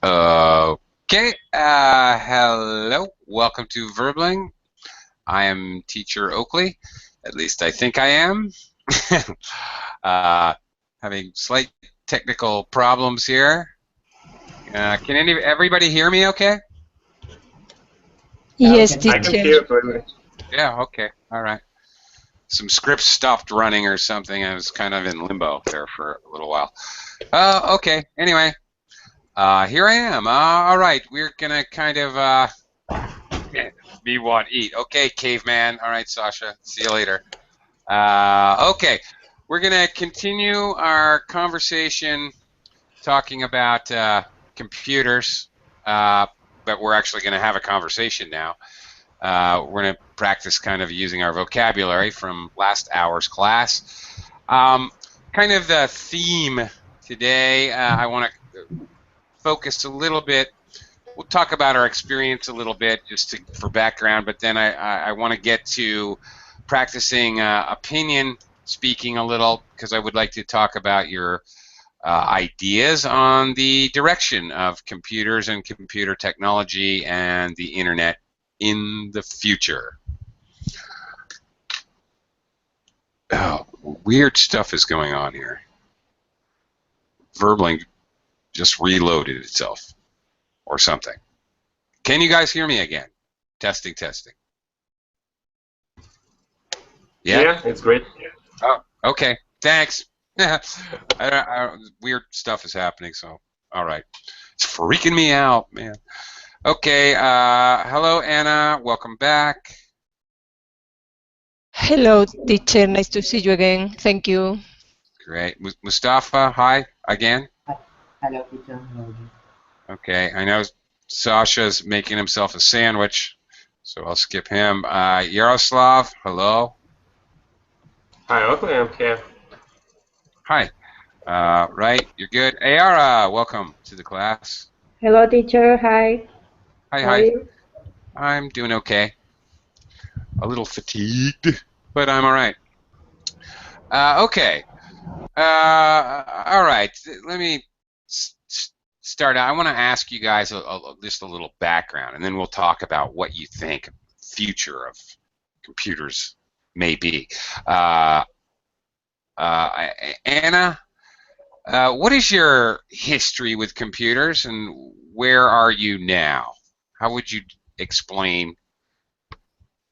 Okay, hello, welcome to Verbling. I am Teacher Oakley, at least I think I am. Having slight technical problems here. Can everybody hear me okay? Yes, teacher. I can hear it very much. Yeah, okay, all right. Some scripts stopped running or something. I was kind of in limbo there for a little while. Okay, anyway. Here I am. All right, we're gonna kind of me want eat. Okay, caveman. All right, Sasha. See you later. Okay, we're gonna continue our conversation talking about computers, but we're actually gonna have a conversation now. We're gonna practice kind of using our vocabulary from last hour's class. Kind of the theme today. I want to focus a little bit. We'll talk about our experience a little bit just for background, but then I want to get to practicing opinion speaking a little, because I would like to talk about your ideas on the direction of computers and computer technology and the internet in the future. Oh, weird stuff is going on here. Verbling just reloaded itself or something. Can you guys hear me again? Testing, testing. Yeah, it's great. Oh, okay. Thanks. Weird stuff is happening, so all right. It's freaking me out, man. Okay. Hello, Anna. Welcome back. Hello, teacher. Nice to see you again. Thank you. Great. Mustafa, hi again. Hello, teacher. Okay. I know Sasha's making himself a sandwich, so I'll skip him. Yaroslav, hello. Hi, Oakley, I'm here. Hi. Right, you're good. Ayara, welcome to the class. Hello, teacher. Hi. Hi, How are hi. you? I'm doing okay. A little fatigued, but I'm all right. Okay. All right. Let me start out. I want to ask you guys just a little background, and then we'll talk about what you think future of computers may be. Anna, what is your history with computers, and where are you now? How would you explain?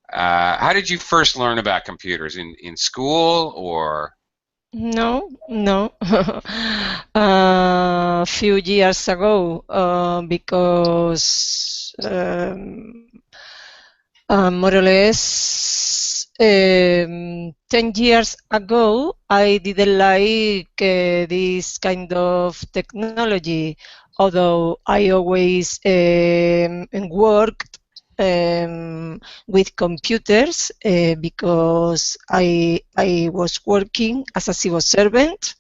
How did you first learn about computers? In school or? No. A few years ago, because more or less 10 years ago, I didn't like this kind of technology, although I always worked with computers because I was working as a civil servant.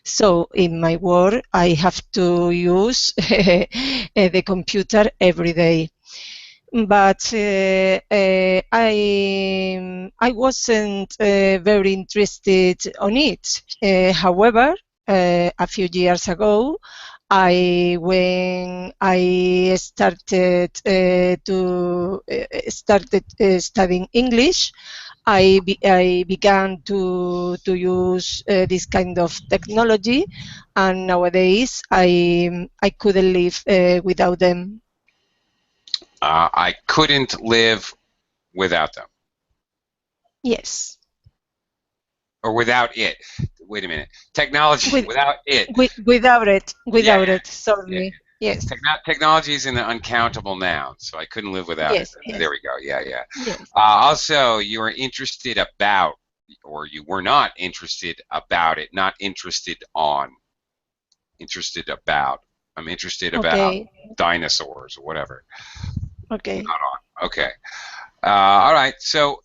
So in my work, I have to use the computer every day. But I wasn't very interested on it. However, a few years ago, when I started studying English, I began to use this kind of technology, and nowadays I couldn't live without them. I couldn't live without them. Yes. Or without it. Wait a minute. Technology without it. Without it. Sorry. Yeah. Yes. Technology is an uncountable noun, so I couldn't live without it. Yes. There we go. Yeah. Yes. Also, you were interested about, or you were not interested about it, not interested on. Interested about. I'm interested about dinosaurs or whatever. Okay. Not on. Okay. All right. So,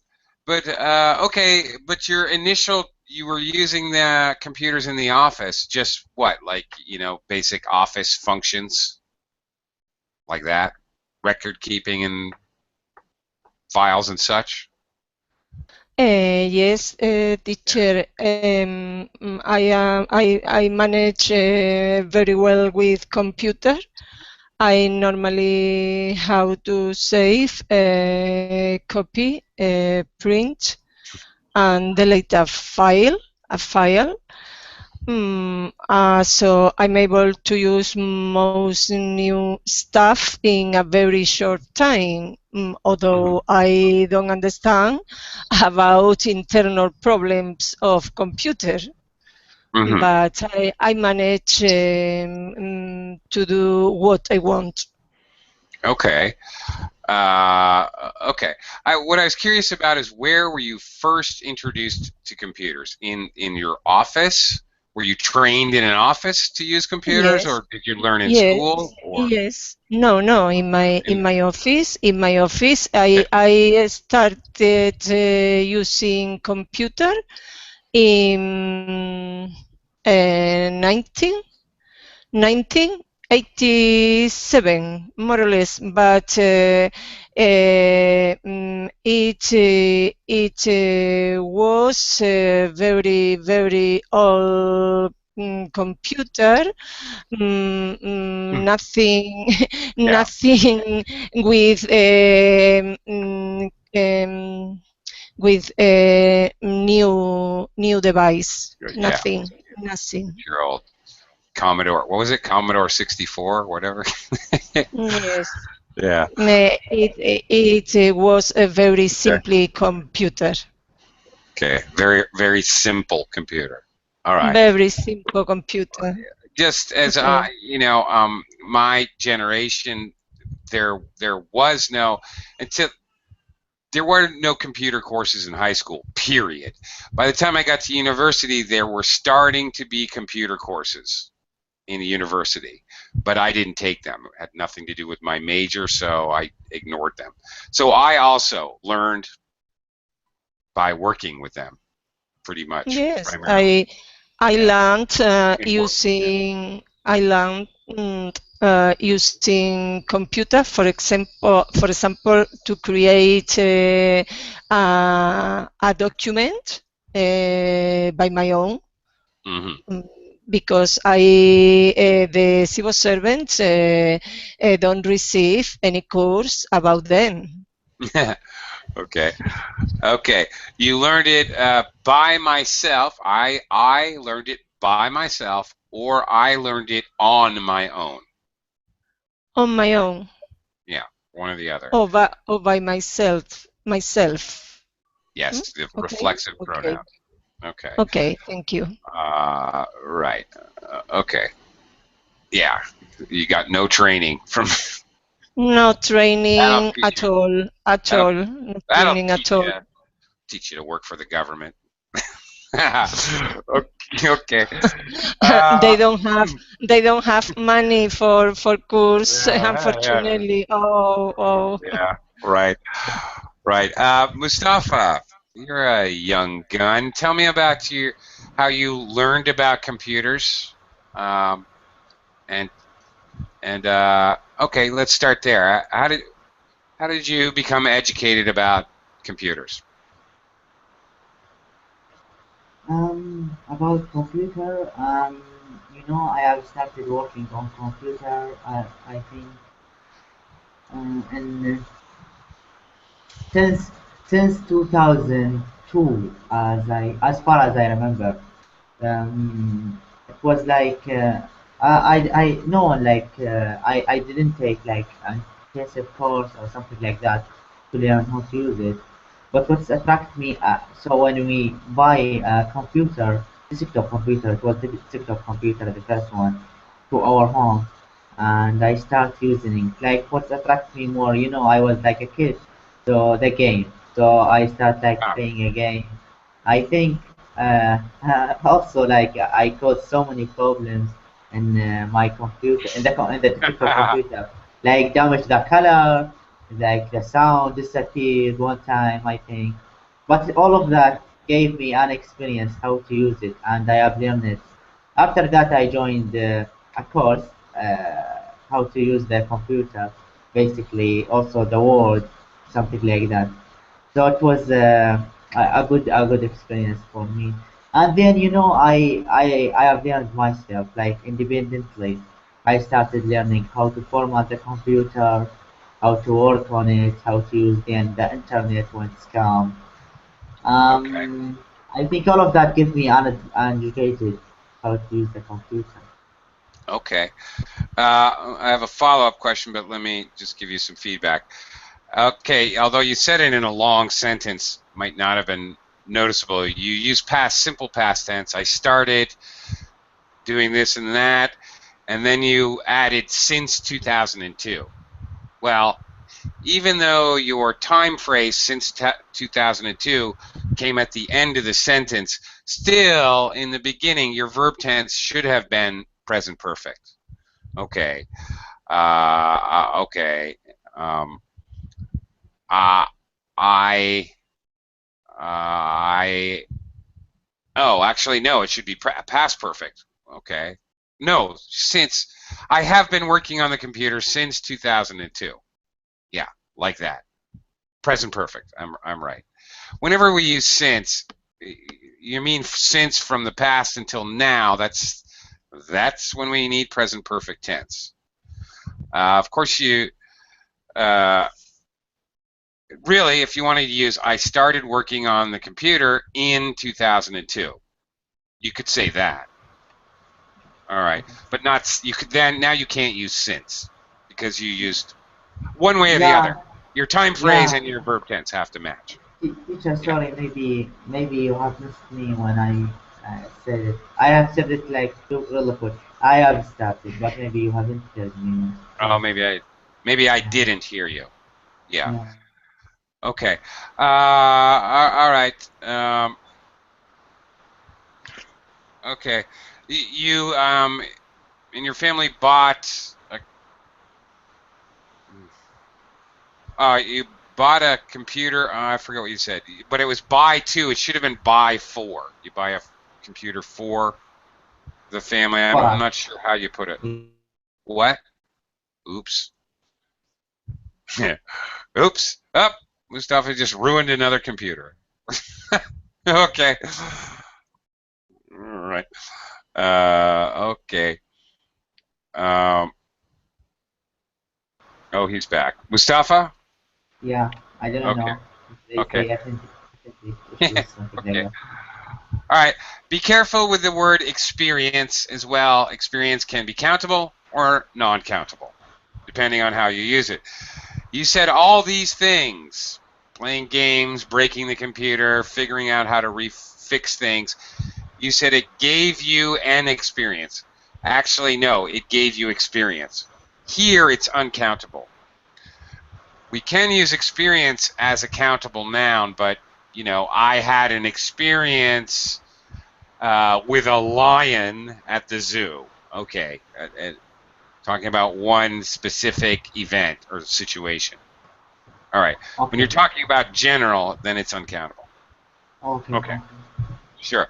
but okay. But your initial, you were using the computers in the office. Just what, like basic office functions, like that, record keeping and files and such. Yes, teacher. I manage very well with computer, I normally how to save, copy, print, and delete a file. So I'm able to use most new stuff in a very short time, although I don't understand about internal problems of computer. Mhm. But I manage to do what I want. Okay. Okay. What I was curious about is where were you first introduced to computers? In your office? Were you trained in an office to use computers, Yes, or did you learn in yes, school? Or yes. No. In in, my office, I started using computer in 1987, more or less, but it was a very old computer. Nothing, yeah. nothing with with a new device. Yeah. Nothing. Your old Commodore. What was it? Commodore 64, whatever. Yes. Yeah. It was a very Okay. simply computer. Okay. Very simple computer. All right. Very simple computer. Just as Okay. my generation, there was no until there were no computer courses in high school, period. By the time I got to university, there were starting to be computer courses in the university, but I didn't take them. It had nothing to do with my major, so I ignored them. So I also learned by working with them, pretty much, Yes, primarily. I Yeah, learned in work. Yeah. using computer, for example, to create a document by my own. Mm-hmm. Because the civil servants don't receive any course about them. Okay. Okay. You learned it by myself. I learned it by myself, or I learned it on my own. On my own, Yeah, one or the other. or by myself. Hmm? Yes, the Okay, reflexive okay, pronoun. Okay. okay. Thank you. Right. Okay. Yeah. You got no training from. No That'll training teach at you. all. At That'll all. No that'll training at teach all. you to work for the government. Okay. Okay. They Uh, don't have money for course, yeah. unfortunately. Oh. Yeah. Right. Right. Mustafa, you're a young gun. Tell me about how you learned about computers. Um, and okay, let's start there. How did you become educated about computers? About computer, I have started working on computer, I think, and since 2002, as far as I remember. It was like I no one like I didn't take like an intensive course or something like that to learn how to use it. But what's attracted me, so when we buy a computer, desktop computer, it was the desktop computer, the first one, to our home, and I start using it. Like what attracted me more, I was like a kid, so the game. So I start like Ah. playing a game. I think also like I caused so many problems in my computer, in the desktop computer, like damage the color, like the sound disappeared one time, I think. But all of that gave me an experience how to use it, and I have learned it. After that, I joined a course how to use the computer, basically also the Word, something like that. So it was a good experience for me. And then I have learned myself like independently. I started learning how to format the computer, how to work on it, how to use the internet when it's come. Okay. I think all of that gives me uneducated how to use the computer. Okay. I have a follow-up question, but let me just give you some feedback. Okay, although you said it in a long sentence, might not have been noticeable. You use simple past tense. I started doing this and that, and then you added since 2002. Well, even though your time phrase since 2002 came at the end of the sentence, still in the beginning your verb tense should have been present perfect. Okay. Okay. Oh, actually, no, it should be past perfect. Okay. No, since I have been working on the computer since 2002. Yeah, like that. Present perfect. I'm right. Whenever we use since, you mean since from the past until now. That's when we need present perfect tense. Of course, really, if you wanted to use I started working on the computer in 2002, you could say that. All right, but not you could then now you can't use since because you used one way or the other. Your time phrase and your verb tense have to match. Teacher, sorry, maybe you have missed me when I said it. I have said it like too eloquent. I have started, but maybe you haven't heard me. Oh, maybe I didn't hear you. Yeah. Okay. All right. Okay. You in your family bought you bought a computer. I forget what you said, but it was buy two. It should have been buy four. You buy a computer for the family. I'm not sure how you put it. What? Oops. Oops. Up. Mustafa just ruined another computer. Okay. All right. Okay. Oh, he's back. Mustafa? Yeah, I don't know. Okay. Okay. Okay. All right. Be careful with the word experience as well. Experience can be countable or non-countable, depending on how you use it. You said all these things, playing games, breaking the computer, figuring out how to fix things. You said it gave you an experience. Actually, no, it gave you experience. Here, it's uncountable. We can use experience as a countable noun, but, you know, I had an experience with a lion at the zoo. Okay. Talking about one specific event or situation. All right. Okay. When you're talking about general, then it's uncountable. Okay. Sure.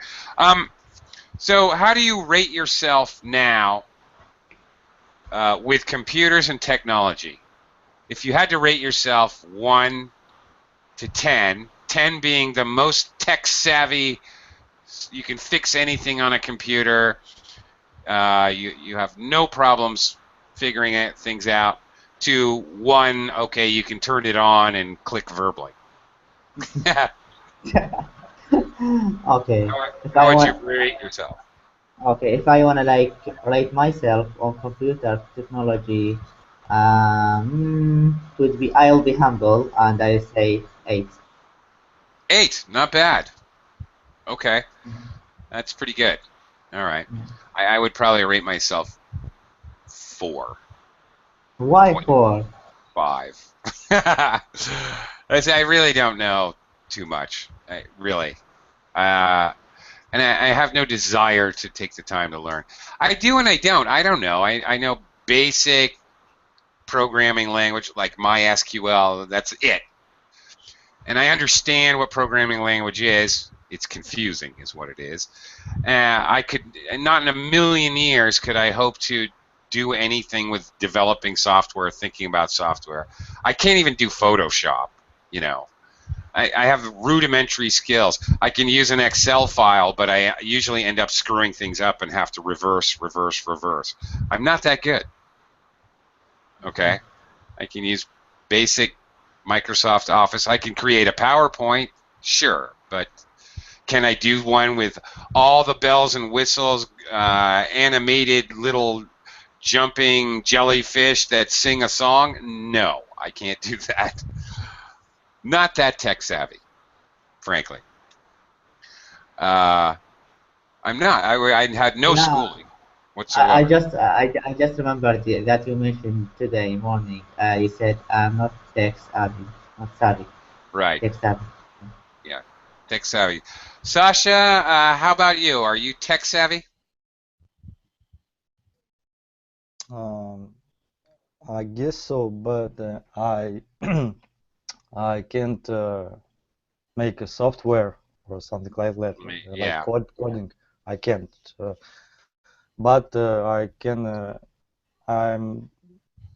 So how do you rate yourself now with computers and technology? If you had to rate yourself 1 to 10, 10 being the most tech savvy, you can fix anything on a computer, you have no problems figuring things out, to 1, okay, you can turn it on and click verbally. Okay. How would you rate yourself? Okay, if I wanna like rate myself on computer technology, would be I'll be humble and I say 8. 8, not bad. Okay, that's pretty good. All right, I would probably rate myself 4. Why 4? 5. I really don't know too much. Really. And I have no desire to take the time to learn. I do and I don't. I don't know. I know basic programming language like MySQL. That's it. And I understand what programming language is. It's confusing, is what it is. I could, not in a million years, could I hope to do anything with developing software, thinking about software. I can't even do Photoshop, you know. I have rudimentary skills. I can use an Excel file, but I usually end up screwing things up and have to reverse. I'm not that good. Okay? I can use basic Microsoft Office. I can create a PowerPoint, sure, but can I do one with all the bells and whistles, animated little jumping jellyfish that sing a song? No, I can't do that. Not that tech savvy, frankly. I'm not. I had no schooling whatsoever. I just remembered that you mentioned today morning. You said I'm not tech savvy, not savvy. Right. Tech savvy. Yeah, tech savvy. Sasha, how about you? Are you tech savvy? I guess so, but I I can't make a software or something like that, Yeah. like coding. I can't, but I can. I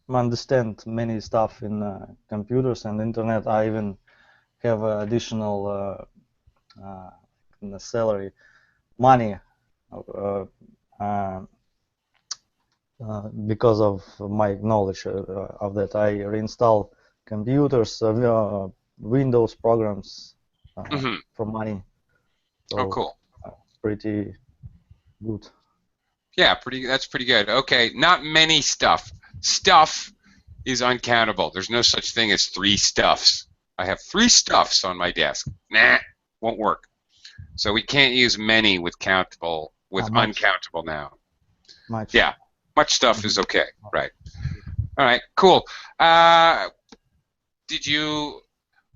understand many stuff in computers and internet. I even have additional salary, money, because of my knowledge of that. I reinstall computers, Windows programs for money. So Oh, cool. Pretty good. Yeah, that's pretty good. Okay, not many stuff. Stuff is uncountable. There's no such thing as 3 stuffs. I have 3 stuffs on my desk. Nah, won't work. So we can't use many with countable, with uncountable now. Much. Yeah, much stuff is okay. Right. All right, cool.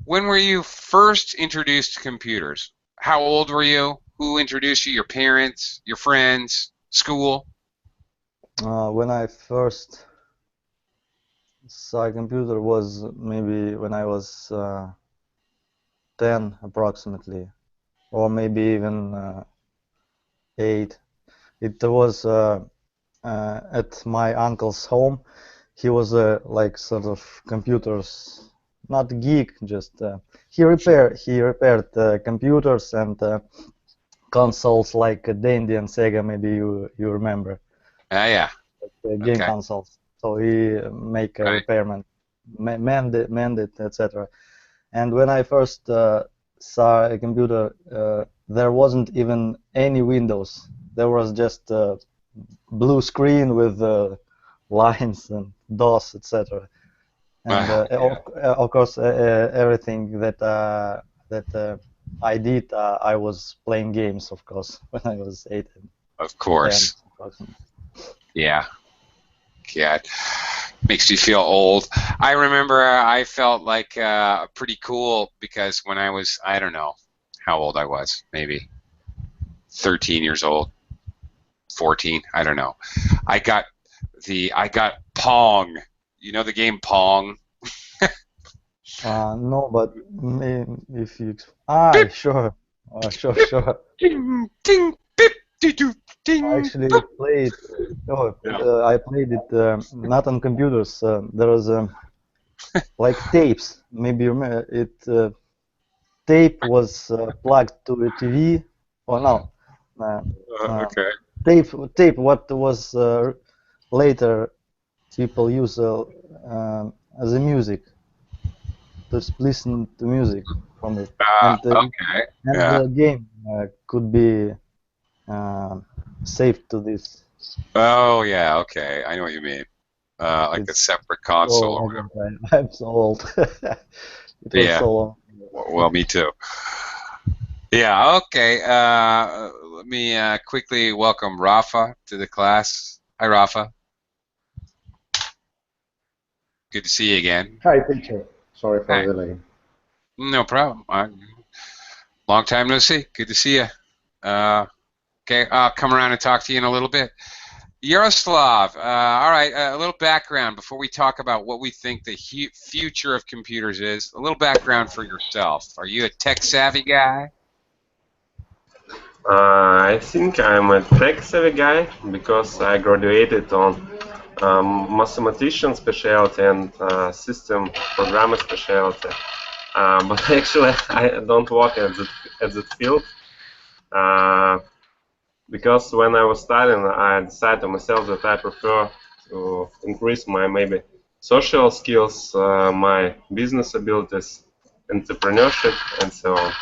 When were you first introduced to computers? How old were you? Who introduced you? Your parents? Your friends? School? When I first saw a computer was maybe when I was 10 approximately, or maybe even 8. It was at my uncle's home. He was like sort of computers, not geek, just he repaired computers and consoles like Dendy and Sega. Maybe you remember. Yeah. Game consoles. So he make a repairman, mend it, etc. And when I first saw a computer, there wasn't even any Windows. There was just a blue screen with lines and DOS, etc. And of course, everything that I did, I was playing games, of course, when I was 8. Of course. 10, yeah. God, makes me feel old. I remember I felt like pretty cool because when I was, I don't know how old I was, maybe 13 years old, 14, I don't know. I got Pong. You know the game Pong? No, but if you sure. Sure. Ding, ding, bip, doo, ding. I actually played. I played it not on computers. There was like tapes. Maybe you remember it. Tape was plugged to a TV. Or no? Okay. Tape. What was later people use as a music. Just listen to music from it. And the game could be saved to this. Oh yeah, okay. I know what you mean. Like a separate console or whatever. I'm so old. It was so long. Well, me too. Yeah, okay. Let me quickly welcome Rafa to the class. Hi, Rafa. Good to see you again. Hi, teacher. Sorry for the delay. No problem. Long time no see. Good to see you. Okay, I'll come around and talk to you in a little bit. Yaroslav, all right, a little background before we talk about what we think the future of computers is. A little background for yourself. Are you a tech-savvy guy? I think I'm a tech-savvy guy because I graduated on mathematician specialty and system programmer specialty. but actually I don't work at that field. Because when I was studying, I decided to myself that I prefer to increase my maybe social skills, my business abilities, entrepreneurship, and so on.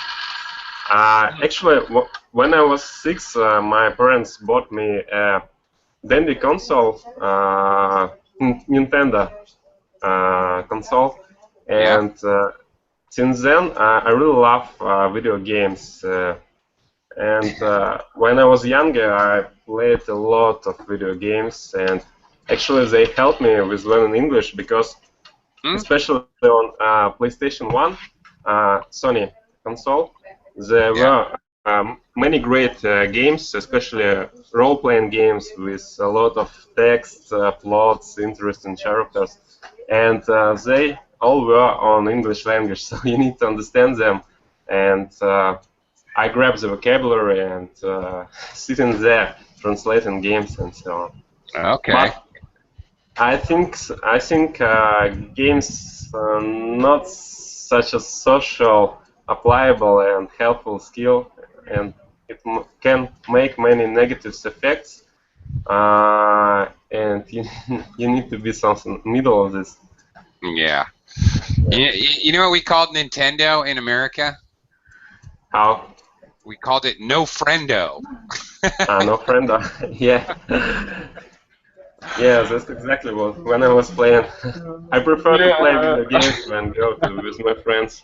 Actually, when I was 6, my parents bought me a Dendy console, Nintendo console, Yeah. and since then I really love video games. And when I was younger, I played a lot of video games, and actually they helped me with learning English because, especially on PlayStation 1, Sony console, there were many great games, especially role-playing games with a lot of text, plots, interesting characters, and they all were on English language, so you need to understand them. And I grabbed the vocabulary and sitting there translating games and so on. Okay. But I think games are not such a social, applicable, and helpful skill, and it can make many negative effects. And you need to be something middle of this. Yeah. You know what we called Nintendo in America? How? We called it No Friendo. No friendo. Yeah. Yeah, that's exactly what when I was playing. I prefer to play video games than go with my friends.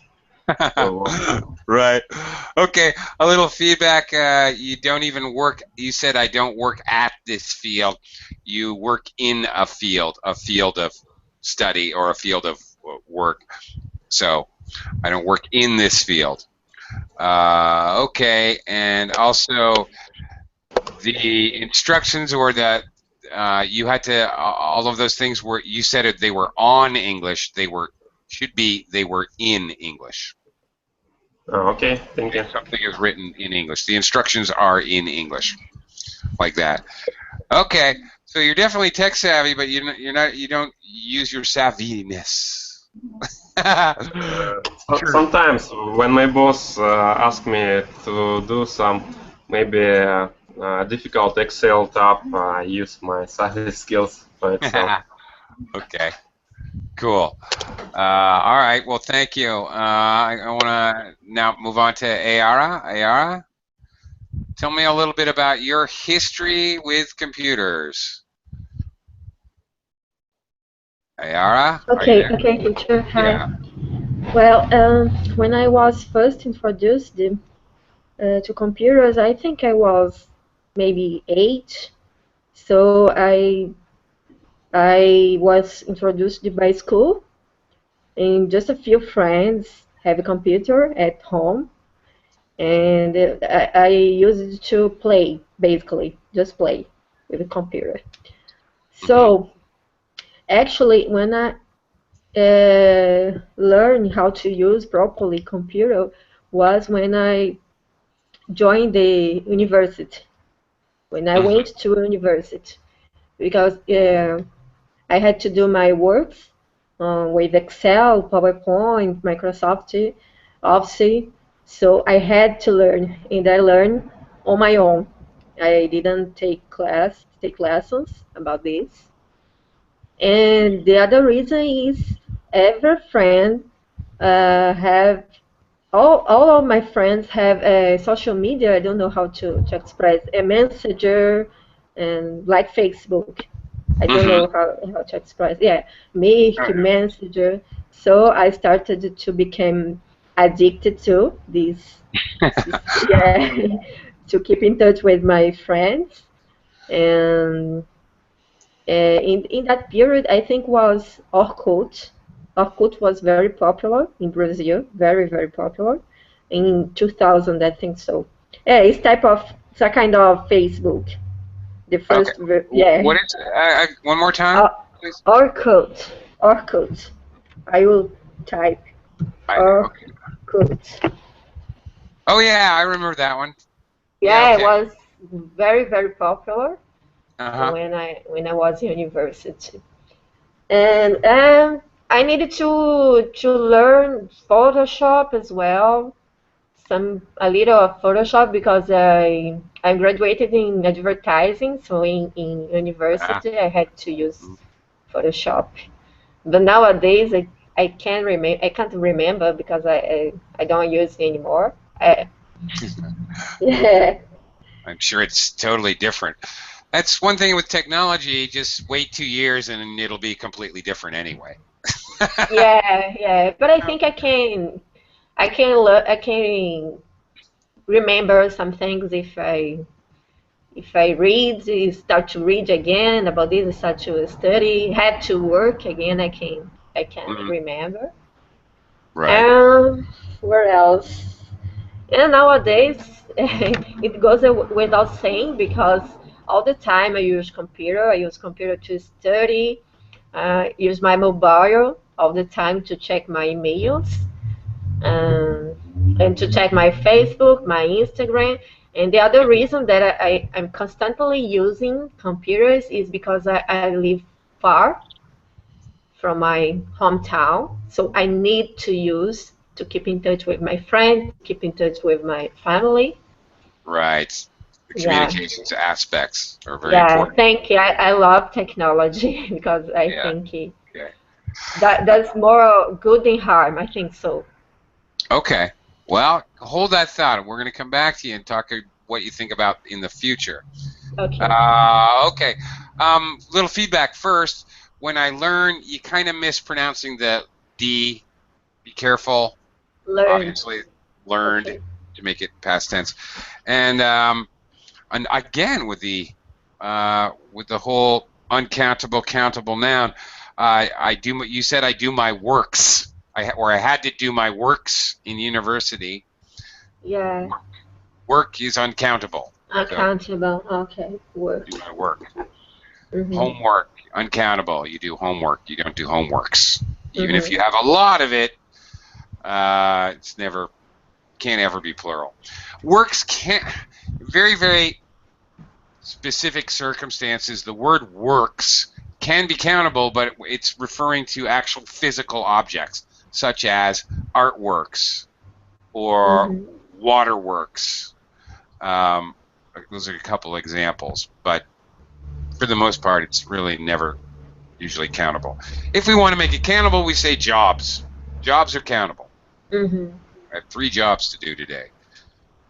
So, Right. Okay. A little feedback. You don't even work. You said I don't work at this field. You work in a field of study or a field of work. So I don't work in this field. Okay. And also the instructions or the you had to all of those things were you said they were on English. They were in English. oh, okay, thank you. Something is written in English. The instructions are in English, like that. Okay, so you're definitely tech savvy, but you're not. You don't use your savviness. Sometimes when my boss asks me to do some maybe difficult Excel tab, I use my savvy skills for Excel. Okay. Cool. All right. Well, thank you. I want to now move on to Ayara. Ayara, tell me a little bit about your history with computers. Ayara? Okay, teacher. Hi. Yeah. Well, when I was first introduced to computers, I think I was maybe 8. So I was introduced by school, and just a few friends have a computer at home, and I used to play, basically, just play with the computer. So actually, when I learned how to use properly computer was when I joined the university. When I went to university, because I had to do my works with Excel, PowerPoint, Microsoft Office. So I had to learn, and I learned on my own. I didn't take lessons about this. And the other reason is every friend have all of my friends have a social media. I don't know how to express a messenger and like Facebook. I don't know how to express. Yeah, me, messenger. So I started to become addicted to this. Yeah, to keep in touch with my friends. And in that period, I think was Orkut. Orkut was very popular in Brazil, very, very popular. In 2000, I think so. Yeah, it's a kind of Facebook. The first, yeah. What is one more time, please? Orkut. Orkut. I will type Orkut. Oh yeah, I remember that one. Yeah, it was very, very popular when I was in university. And I needed to learn Photoshop as well, a little of Photoshop because I graduated in advertising, so in Ah, university I had to use Photoshop. But nowadays I can't remember because I don't use it anymore. Yeah. I'm sure it's totally different. That's one thing with technology. Just wait 2 years and it'll be completely different anyway. Yeah. But I think I can remember some things if I start to read again about this, start to study, have to work again, I can Mhm. remember. Right. And where else? And nowadays, it goes without saying because all the time I use computer. I use computer to study. Use my mobile all the time to check my emails and to check my Facebook, my Instagram. And the other reason that I'm constantly using computers is because I live far from my hometown. So I need to use to keep in touch with my friends, keep in touch with my family. Right. The Yeah, communications aspects are very yeah. important. Thank you. I love technology because I Yeah. think Okay. that's more good than harm. I think so. Okay. Well, hold that thought. We're going to come back to you and talk what you think about in the future. Okay. Okay. Little feedback first. When I learn, you kind of mispronouncing the D. Be careful. Learn. Obviously, learned Okay. to make it past tense. And again with the whole uncountable countable noun, I do. You said I do my works. I had to do my works in university. Yeah. Work is uncountable. So Accountable. Okay. Work. do my work. Mhm. Homework, uncountable. You do homework. You don't do homeworks. Even if Mhm. you have a lot of it, it's never can't ever be plural. Works can't. Very very specific circumstances. The word works can be countable, but it's referring to actual physical objects, such as artworks or Mhm. waterworks. Um, those are a couple examples, but for the most part, it's really never usually countable. If we want to make it countable, we say jobs. Jobs are countable. Mhm. I have 3 jobs to do today.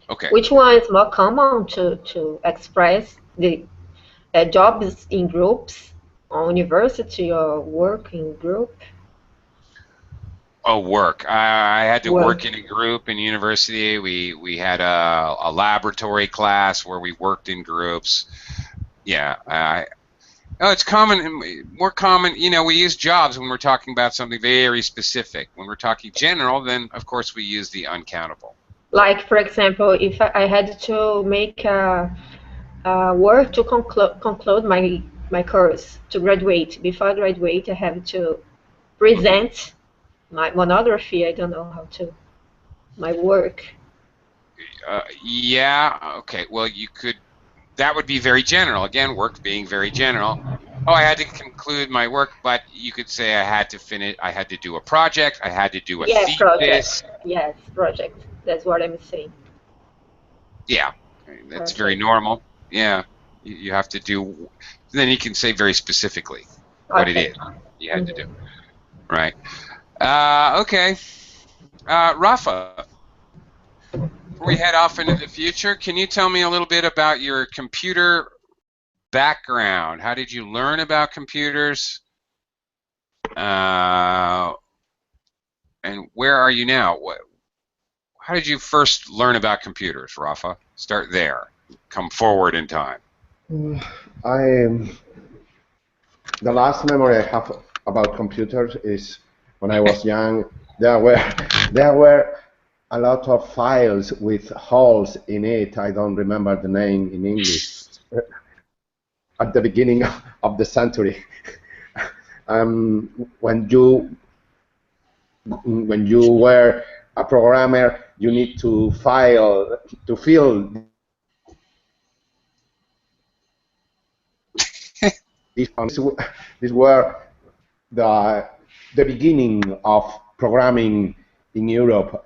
Okay. Which one is more common to express the jobs in groups on university or work in group? Oh, work. I had to work Work. in a group in university. We had a laboratory class where we worked in groups. Yeah. Oh, it's common, more common. We use jobs when we're talking about something very specific. When we're talking general, then of course we use the uncountable. Like for example, if I had to make a work to conclude my course to graduate. Before I graduate, I have to Mhm. present my monography. I don't know how to my work. Yeah. Okay. Well, you could. That would be very general. Again, work being very general. Oh, I had to conclude my work, but you could say I had to finish. I had to do a project. I had to do a Yeah, project. thesis. Yes, project. That's what I'm saying. Yeah, that's very Okay. normal. Yeah, you have to do. Then you can say very specifically what it Okay. is you had to do. Mhm. Right. Okay. Rafa, before we head off into the future, can you tell me a little bit about your computer background? How did you learn about computers? Uh, and where are you now? How did you first learn about computers, Rafa? Start there. Come forward in time. I the last memory I have about computers is when I was young. There were there were a lot of files with holes in it. I don't remember the name in English. At the beginning of the century, when you were a programmer, you need to file to fill these. These were the the beginning of programming in Europe.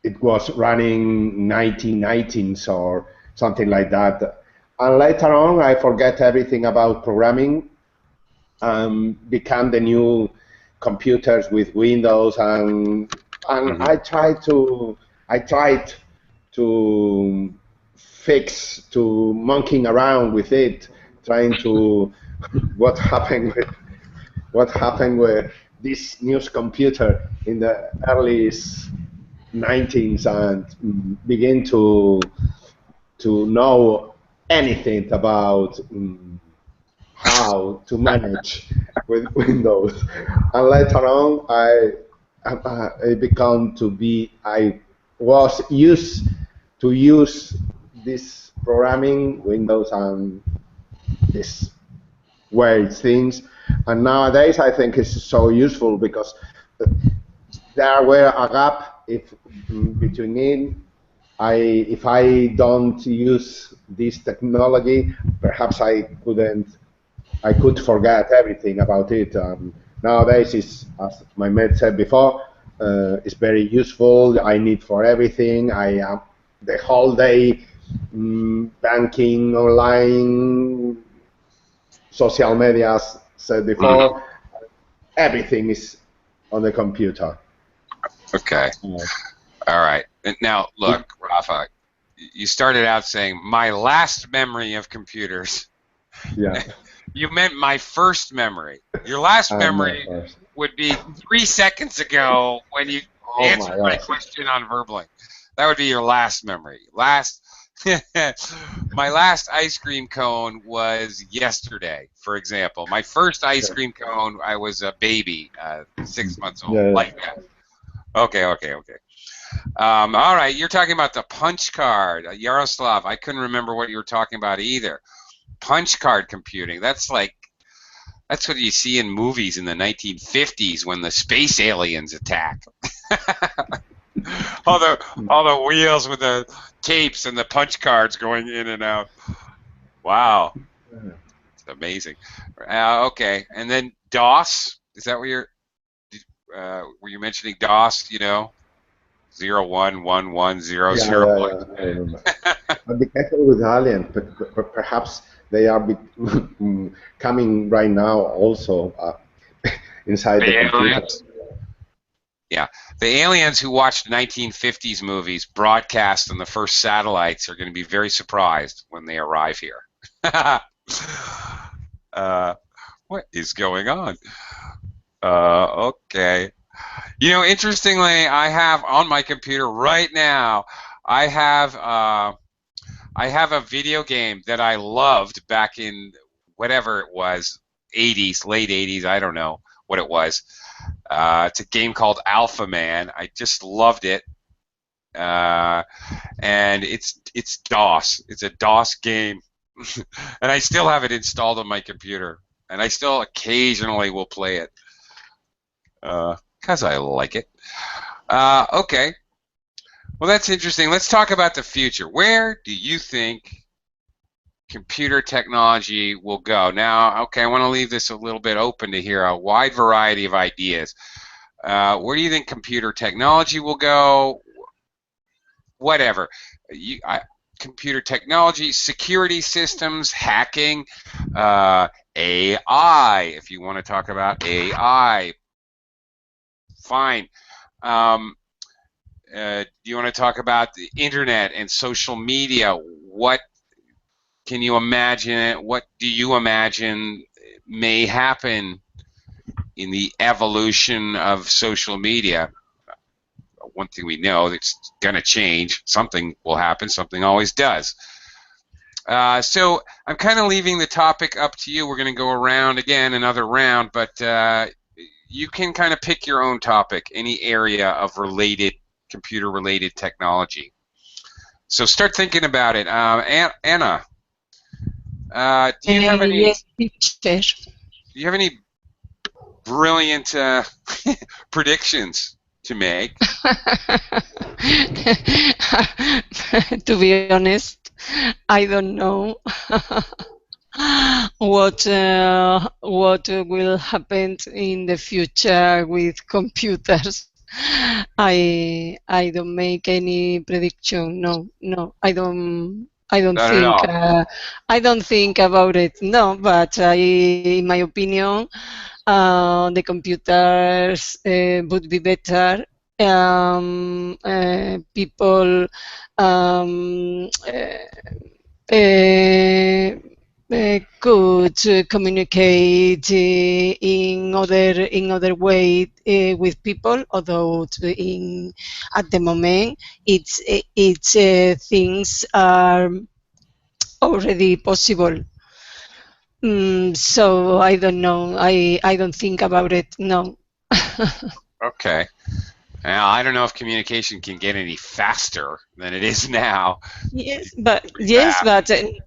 It was running 1919s or something like that. And later on, I forget everything about programming. Became the new computers with Windows, and I tried to fix, to monkeying around with it, trying to what happened with this new computer in the early 19s, and begin to know anything about how to manage with Windows. And later on, I was used to use this programming, Windows, and this weird things. And nowadays, I think it's so useful because there were a gap between it. If I don't use this technology, perhaps I could forget everything about it. Nowadays, it's, as my mate said before, it's very useful. I need for everything. I am the whole day banking, online, social media, as said before. Everything is on the computer. Okay. All right. Now, look, Rafa, you started out saying my last memory of computers. Yeah. You meant my first memory. Your last memory would be 3 seconds ago when you answered my question on Verbling. That would be your last memory. My last ice cream cone was yesterday, for example. My first ice cream cone, I was a baby, 6 months old, like that. Okay. All right, you're talking about the punch card. Yaroslav, I couldn't remember what you were talking about either. Punch card computing. That's what you see in movies in the 1950s when the space aliens attack. all the wheels with the tapes and the punch cards going in and out. Wow, it's amazing. Okay, and then DOS. Is that what were you mentioning DOS? 011100. But be careful with aliens, but perhaps they are coming right now also inside the computer. Yeah, the aliens who watched 1950s movies broadcast on the first satellites are going to be very surprised when they arrive here. What is going on? Okay. Interestingly, I have on my computer right now, I have a video game that I loved back in whatever it was, 80s, late 80s, I don't know what it was. It's a game called Alpha Man. I just loved it. And it's DOS. It's a DOS game. And I still have it installed on my computer. And I still occasionally will play it. Because I like it. Okay. Well, that's interesting. Let's talk about the future. Where do you think computer technology will go? Now, okay, I want to leave this a little bit open to hear a wide variety of ideas. Where do you think computer technology will go? Whatever. Computer technology, security systems, hacking, AI, if you want to talk about AI. Fine. Do you want to talk about the internet and social media? What can you imagine? What do you imagine may happen in the evolution of social media? One thing we know, it's going to change. Something will happen. Something always does. So I'm kind of leaving the topic up to you. We're going to go around again, another round, but you can kind of pick your own topic, any area of computer-related technology. So start thinking about it. Anna, do you have any? Yes, do you have any brilliant predictions to make? To be honest, I don't know. what will happen in the future with computers. I don't make any prediction. No, no, No, no, no. I don't think about it. No, but in my opinion, the computers would be better. People uh, could communicate in other way with people, although in at the moment it's things are already possible. So I don't know. I don't think about it. No. Okay. Now, I don't know if communication can get any faster than it is now. Yes, but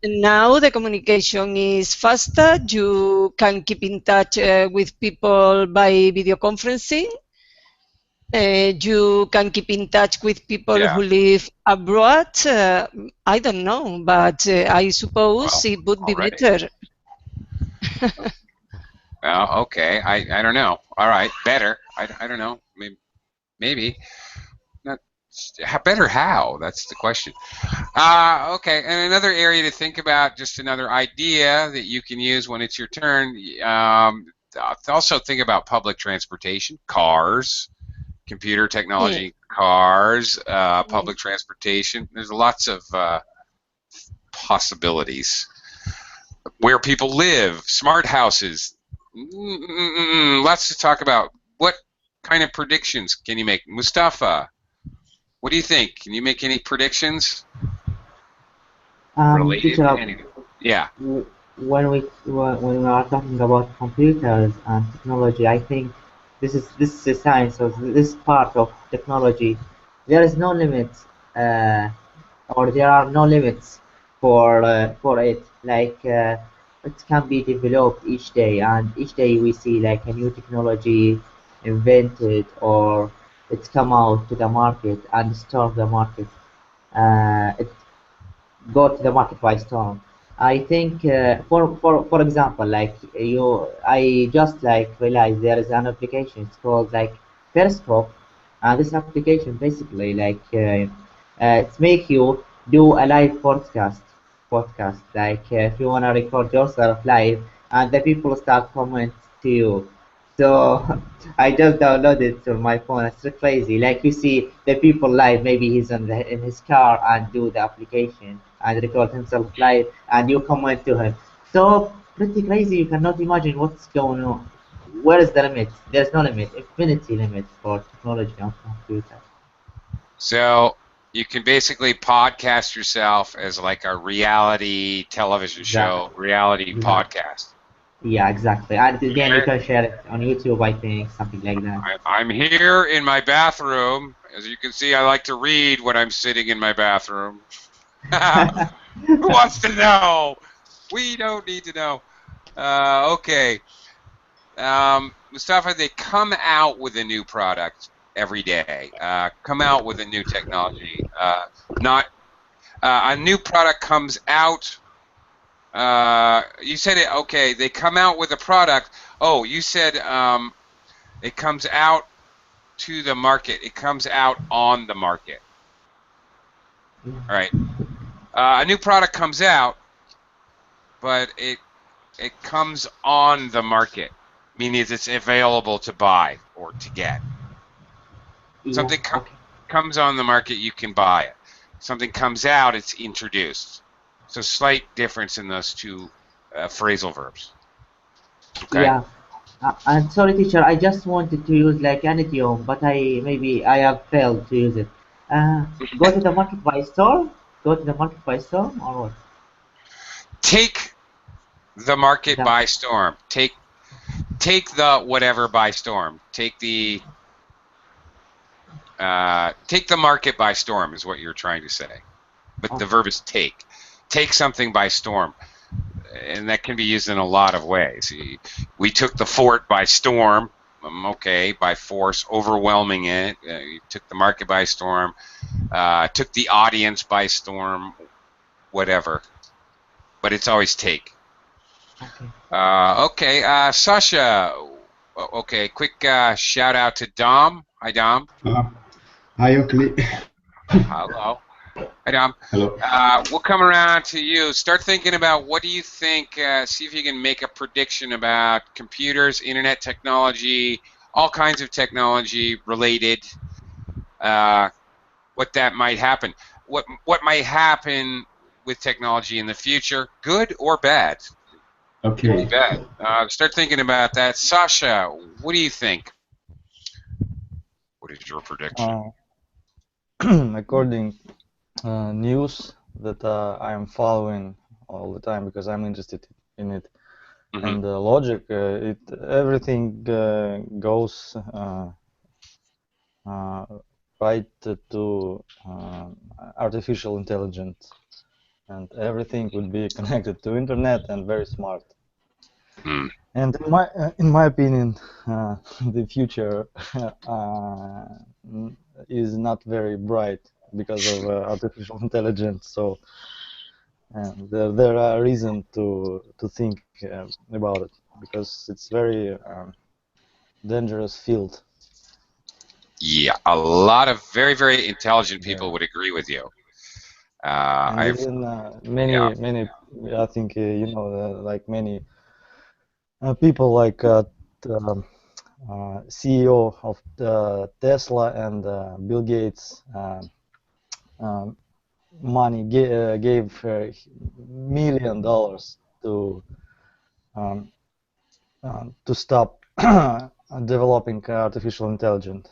now the communication is faster. You can keep in touch with people by video conferencing. You can keep in touch with people Yeah. who live abroad. I don't know, but I suppose Well, it would be already. better. Well, okay. I don't know. All right. Better. I don't know. Maybe. Not better how? That's the question. Okay. And another area to think about, just another idea that you can use when it's your turn. Also think about public transportation, cars, computer technology, cars, public transportation. There's lots of possibilities. Where people live, smart houses. Lots to talk about. What kind of predictions can you make? Mustafa, what do you think? Can you make any predictions related Teacher, to anything? Yeah. when we are talking about computers and technology, I think this is a science, or this part of technology. There is no limit, uh, or there are no limits for it. Like it can be developed each day, and each day we see like a new technology invented, or it's come out to the market and storm the market. It go to the market by storm. I think for example, like I just like realized there is an application. It's called like Periscope, and this application basically like it's make you do a live podcast. Like if you wanna record yourself live, and the people start comment to you. So I just downloaded it on my phone. It's so crazy. Like you see the people live. Maybe he's in his car and do the application and record himself live, and you comment to him. So pretty crazy. You cannot imagine what's going on. Where is the limit? There's no limit. Infinity limit for technology on computer. So you can basically podcast yourself as like a reality television show, reality podcast. Yeah, exactly. And then you can share it on YouTube, I think, something like that. I'm here in my bathroom. As you can see, I like to read when I'm sitting in my bathroom. Who wants to know? We don't need to know. Okay. Mustafa, they come out with a new product every day. Come out with a new technology. Not a new product comes out. You said it. Okay, they come out with a product. Oh, you said it comes out to the market. It comes out on the market. All right. A new product comes out, but it comes on the market, meaning it's available to buy or to get. Something comes on the market, you can buy it. Something comes out, it's introduced. So slight difference in those two phrasal verbs. Okay. Yeah. I'm sorry, teacher. I just wanted to use like an idiom, but maybe I have failed to use it. Go to the market by storm. Go to the market by storm, or what? Take the market by storm. Take the whatever by storm. Take the market by storm is what you're trying to say. But the verb is take. Take something by storm. And that can be used in a lot of ways. We took the fort by storm, okay, by force, overwhelming it. You took the market by storm, took the audience by storm, whatever. But it's always take. Okay, Sasha. Okay, quick shout out to Dom. Hi, Dom. Hi, Oakley. Hello. Hi, Dom. Hello. We'll come around to you. Start thinking about what do you think, see if you can make a prediction about computers, internet technology, all kinds of technology related, what that might happen. What might happen with technology in the future, good or bad? Okay. Bad. Start thinking about that. Sasha, what do you think? What is your prediction? According news that I am following all the time because I'm interested in it, and logic, everything goes right to artificial intelligence, and everything would be connected to internet and very smart. And in my opinion, the future is not very bright because of artificial intelligence. So there are reasons to think about it because it's very dangerous field. Yeah, a lot of very intelligent people would agree with you. And even many, I think you know, like many people like CEO of Tesla and Bill Gates money gave $1 million to stop developing artificial intelligence.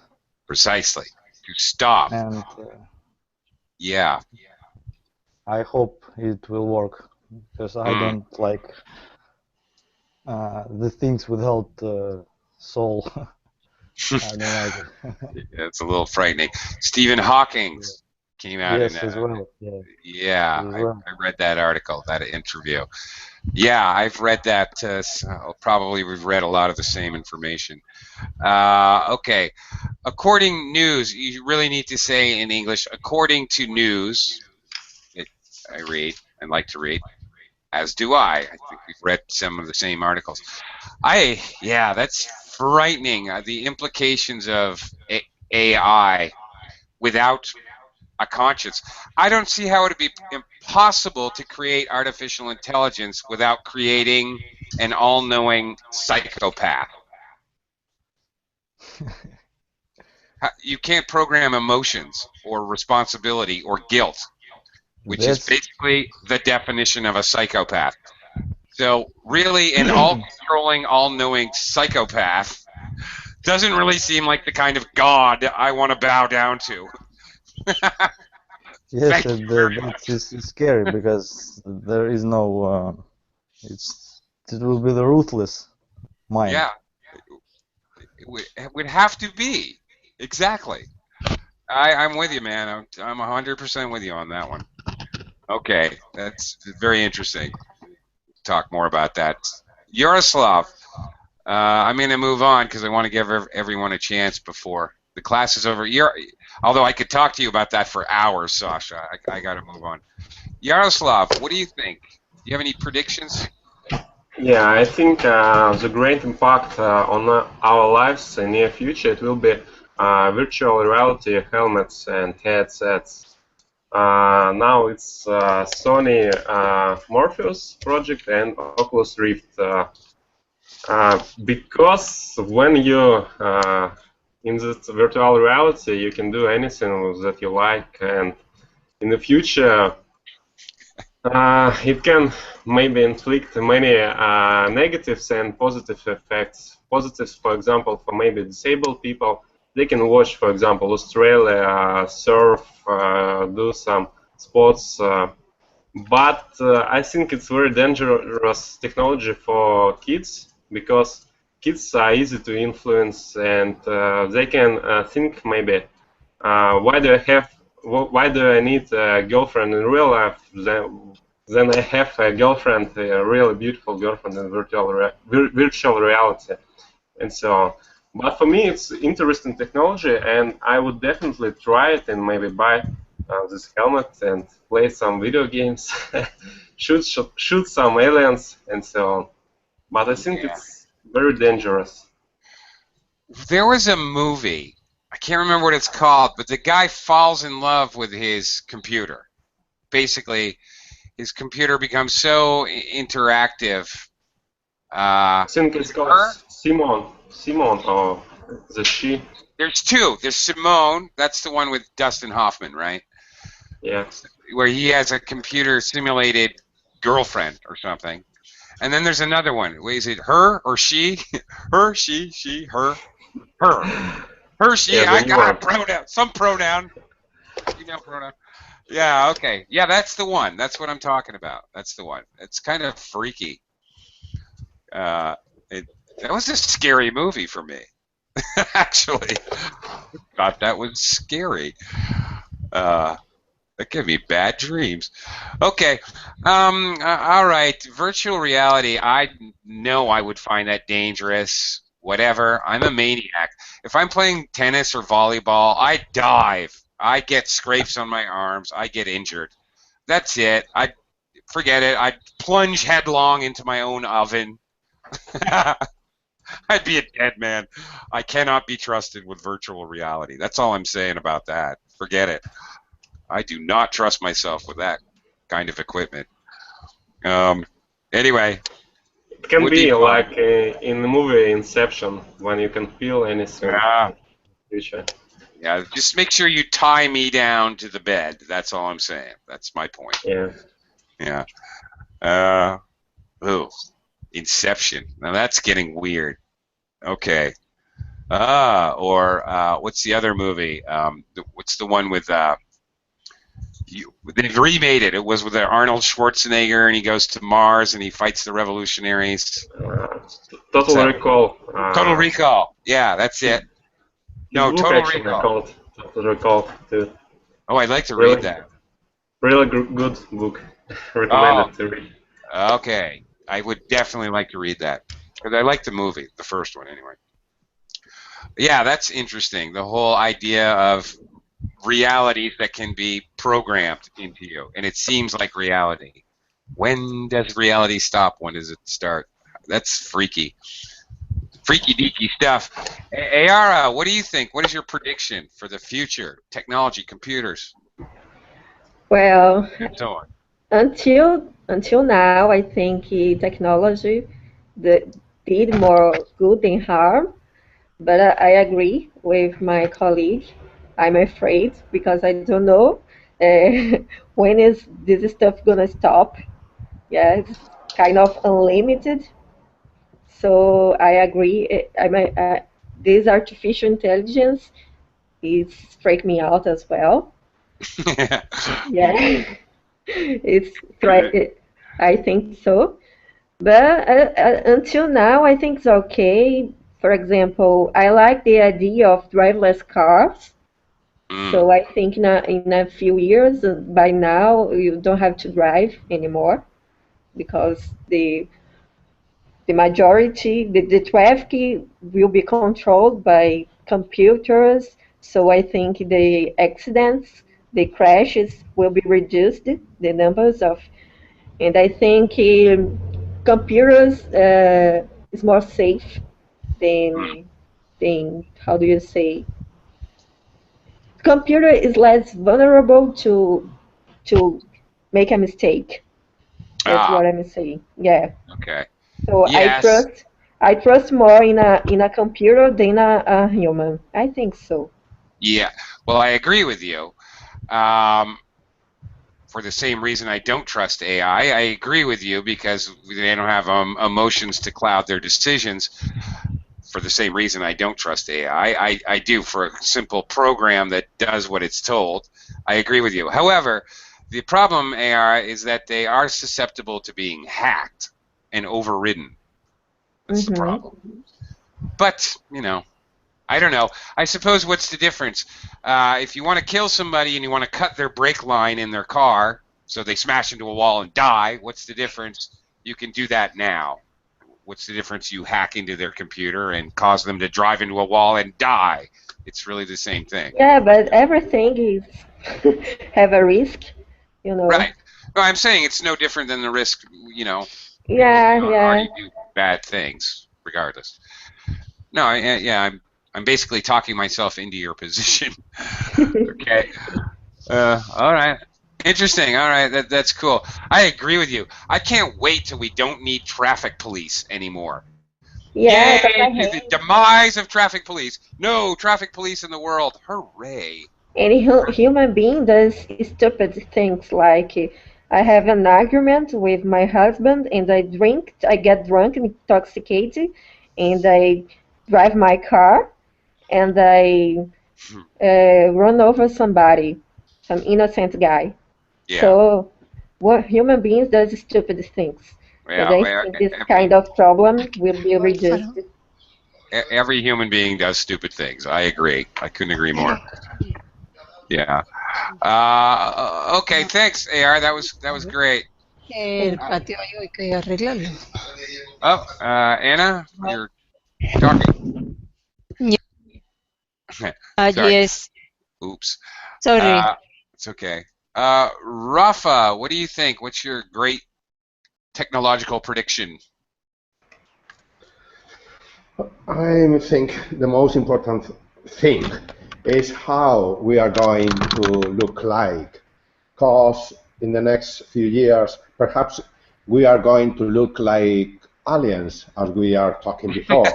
Precisely, to stop. And yeah, I hope it will work because I don't like the things without soul. I don't like it. It's a little frightening. Stephen Hawking came out yes, in as well. I read that article, that interview. Yeah, I've read that. Probably we've read a lot of the same information. Okay, according news, you really need to say in English, according to news, I read and like to read, as do I. I think we've read some of the same articles. Yeah, that's frightening. The implications of AI without a conscience. I don't see how it would be impossible to create artificial intelligence without creating an all-knowing psychopath. You can't program emotions or responsibility or guilt, which is basically the definition of a psychopath. So really, an all-controlling, all-knowing psychopath doesn't really seem like the kind of God I want to bow down to. Yes, it's scary because there is no. It will be the ruthless mind. Yeah, it would have to be exactly. I'm with you, man. I'm 100% with you on that one. Okay, that's very interesting. Talk more about that. Yaroslav, I'm going to move on because I want to give everyone a chance before the class is over. Although I could talk to you about that for hours, Sasha. I got to move on. Yaroslav, what do you think? Do you have any predictions? Yeah, I think the great impact on our lives in the near future, it will be virtual reality helmets and headsets. Now it's Sony Morpheus project and Oculus Rift. Because when you in this virtual reality, you can do anything that you like, and in the future, it can maybe inflict many negatives and positive effects. Positives, for example, for maybe disabled people, they can watch, for example, Australia surf, do some sports. But I think it's very dangerous technology for kids because kids are easy to influence, and they can think maybe, why do I need a girlfriend in real life? Then I have a girlfriend, a really beautiful girlfriend in virtual reality, and so on. But for me, it's interesting technology, and I would definitely try it and maybe buy this helmet and play some video games, shoot some aliens, and so on. but I think Yeah. it's very dangerous. There was a movie, I can't remember what it's called, but the guy falls in love with his computer. Basically, his computer becomes so interactive. I think it's called Her? Simon, or the she. There's two. There's Simone. That's the one with Dustin Hoffman, right? Yeah. Where he has a computer simulated girlfriend or something. And then there's another one. Wait, is it her or she? Her, she, her. Her. Her, she. Yeah, I the got a one. pronoun. Some pronoun. Female pronoun. Yeah, okay. Yeah, that's the one. That's what I'm talking about. That's the one. It's kind of freaky. That was a scary movie for me. Actually, thought that was scary. That gave me bad dreams. Okay, all right. Virtual reality. I know I would find that dangerous. Whatever. I'm a maniac. If I'm playing tennis or volleyball, I dive. I get scrapes on my arms. I get injured. That's it. I forget it. I'd plunge headlong into my own oven. I'd be a dead man. I cannot be trusted with virtual reality. That's all I'm saying about that. Forget it. I do not trust myself with that kind of equipment. Anyway. It can would be fun. like in the movie Inception, when you can feel anything in the future. Yeah, just make sure you tie me down to the bed. That's all I'm saying. That's my point. Yeah. Yeah. Ooh. Inception. Now that's getting weird. Okay. What's the other movie? What's the one with they've remade it. It was with Arnold Schwarzenegger, and he goes to Mars and he fights the revolutionaries. Total Recall. Total Recall. Yeah, that's it. No, book Total actually Recall. called Total Recall too. Oh, I'd like to Really? read that. Really good book. Recommended to read. Okay. I would definitely like to read that. Because I like the movie, the first one anyway. Yeah, that's interesting. The whole idea of realities that can be programmed into you. And it seems like reality. When does reality stop? When does it start? That's freaky. Freaky deaky stuff. Ayara, what do you think? What is your prediction for the future? Technology, computers, Well, and so on. until now, I think technology did more good than harm. But I agree with my colleague. I'm afraid because I don't know when is this stuff gonna stop. Yeah, it's kind of unlimited. So I agree. This artificial intelligence is freak me out as well. Yeah, I think so. But until now, I think it's okay. For example, I like the idea of driverless cars. So I think in a few years, by now, you don't have to drive anymore because the majority, the traffic will be controlled by computers. So I think the accidents, the crashes will be reduced, the numbers of, and I think computers is more safe than how do you say? Computer is less vulnerable to make a mistake. That's what I'm saying. Yeah. Okay. So yes. I trust more in a computer than a human. I think so. Yeah. Well, I agree with you. For the same reason I don't trust AI, I agree with you because they don't have emotions to cloud their decisions. For the same reason I don't trust AI, I do for a simple program that does what it's told. I agree with you. However, the problem, AI, is that they are susceptible to being hacked and overridden. That's the problem. But, I don't know. I suppose what's the difference? If you want to kill somebody and you want to cut their brake line in their car so they smash into a wall and die, what's the difference? You can do that now. What's the difference? You hack into their computer and cause them to drive into a wall and die. It's really the same thing. Yeah, but everything is have a risk, Right. No, I'm saying it's no different than the risk, Yeah, You yeah. already do bad things, regardless. No, yeah, I'm basically talking myself into your position. Okay. All right. Interesting. All right, that's cool. I agree with you. I can't wait till we don't need traffic police anymore. Yeah, because Yay I to the hate demise of traffic police. No traffic police in the world. Hooray. any human being does stupid things like I have an argument with my husband and I get drunk and intoxicated, and I drive my car and I run over somebody, some innocent guy. Yeah. So, what human beings does stupid things. And Yeah. I think this kind of problem will be reduced. Every human being does stupid things. I agree. I couldn't agree more. Yeah. Okay. Thanks, AR. That was great. El patio hay que arreglarlo. Oh, Anna, you're talking. Sorry. Yes. Oops. Sorry. It's okay. Rafa, what do you think? What's your great technological prediction? I think the most important thing is how we are going to look like. Because in the next few years, perhaps we are going to look like aliens, as we are talking before,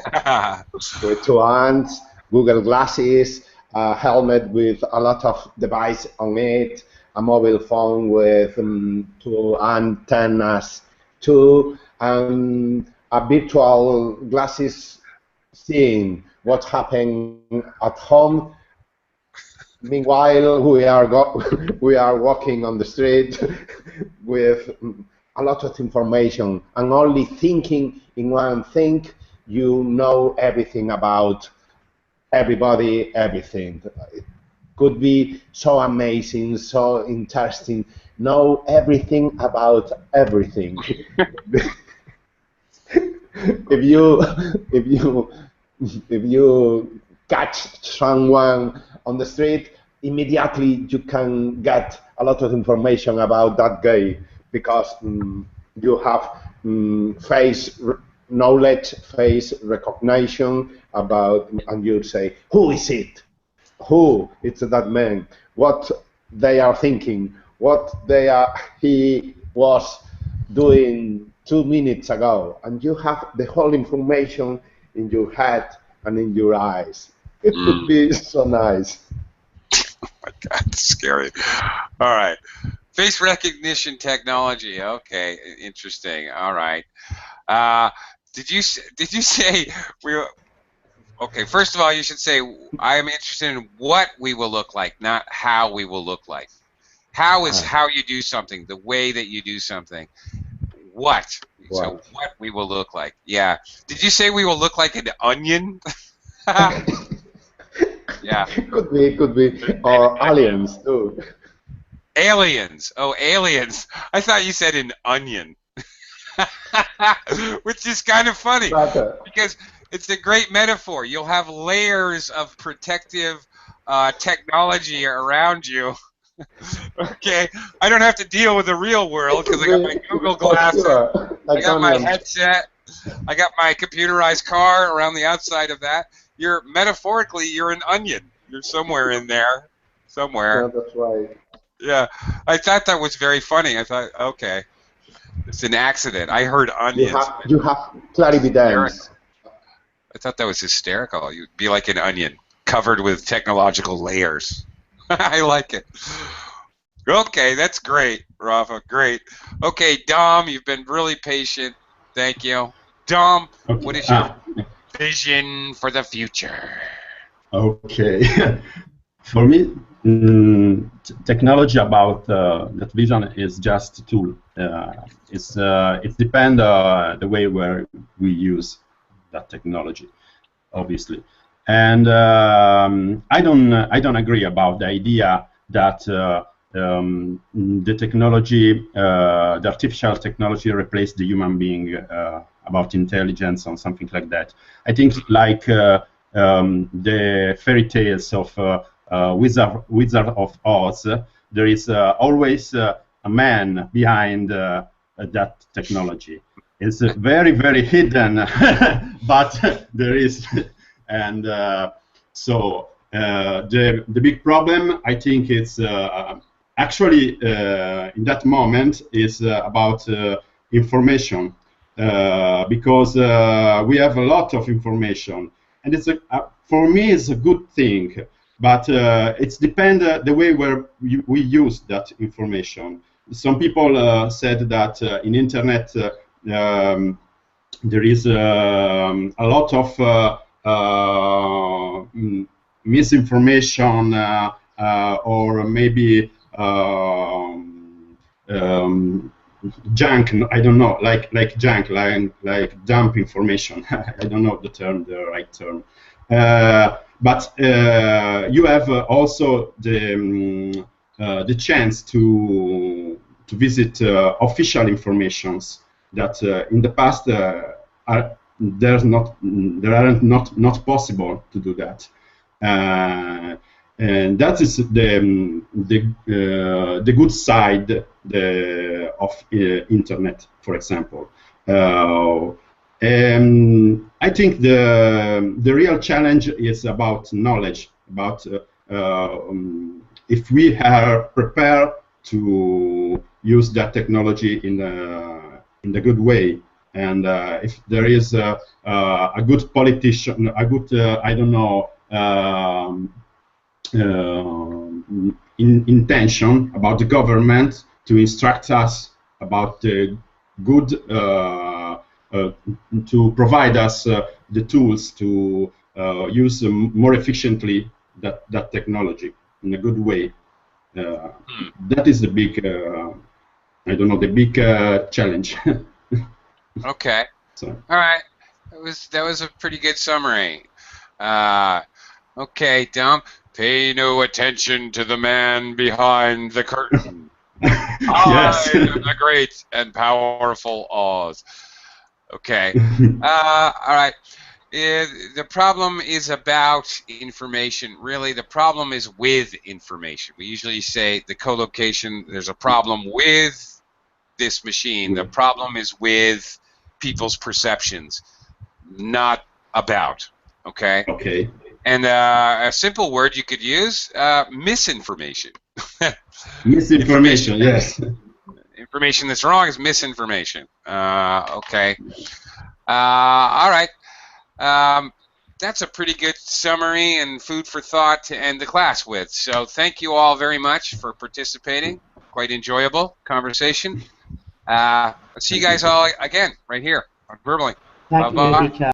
with two hands, Google Glasses, a helmet with a lot of device on it, a mobile phone with two antennas too, and a virtual glasses seeing what's happening at home. Meanwhile, we are walking on the street with a lot of information and only thinking in one thing. You know everything about everybody, everything. It could be so amazing, so interesting. Know everything about everything. if you catch someone on the street, immediately you can get a lot of information about that guy because you have face knowledge, face recognition about, and you say, who is it? Who is that man? What they are thinking? He was doing 2 minutes ago, and you have the whole information in your head and in your eyes. It would be so nice. Oh my God, it's scary. All right. Face recognition technology. Okay, interesting. All right. Did you say we were, okay, first of all, you should say I am interested in what we will look like, not how we will look like. How is how you do something, the way that you do something. What? So what we will look like. Yeah. Did you say we will look like an onion? Yeah. Could be. Or aliens, too. Aliens. Oh, aliens. I thought you said an onion. Which is kind of funny. Because it's a great metaphor. You'll have layers of protective technology around you. Okay, I don't have to deal with the real world because I got my Google glasses, I got my headset, I got my computerized car around the outside of that. You're metaphorically, you're an onion. You're somewhere in there, somewhere. Yeah, that's right. Yeah, I thought that was very funny. I thought, okay, it's an accident. I heard onions. You have clarividence. I thought that was hysterical. You'd be like an onion, covered with technological layers. I like it. Okay, that's great, Rafa. Great. Okay, Dom, you've been really patient. Thank you. Dom, okay. What is your vision for the future? Okay. For me, technology about that vision is just a tool. It depends the way where we use that technology, obviously. And I don't agree about the idea that the technology, the artificial technology, replaced the human being about intelligence or something like that. I think like the fairy tales of Wizard of Oz, there is always a man behind that technology. It's very, very hidden, but there is. And so the big problem, I think, it's actually in that moment is about information, because we have a lot of information, and it's for me it's a good thing. But it's depend the way where we use that information. Some people said that in internet there is a lot of misinformation or maybe junk. I don't know, like junk, like dump information. I don't know the right term. But you have also the chance to visit official informations that in the past there aren't not possible to do that, and that is the good side of internet, for example. I think the real challenge is about knowledge, about if we are prepared to use that technology in the good way, and if there is a good politician, a good I don't know intention about the government to instruct us about the good, to provide us the tools to use more efficiently that technology in a good way. That is the big, I don't know, the big challenge. Okay. So. All right. That was a pretty good summary. Okay, Dom. Pay no attention to the man behind the curtain. Yes. I am the great and powerful Oz. Okay. All right. The problem is about information. Really, the problem is with information. We usually say the co-location, there's a problem with this machine. The problem is with people's perceptions, not about. Okay? Okay. And a simple word you could use, misinformation. Misinformation, yes. Information that's wrong is misinformation. Okay. All right. That's a pretty good summary and food for thought to end the class with. So thank you all very much for participating. Quite enjoyable conversation. I'll see you guys all again right here on Verbally. Thank you, Bye-bye. teacher.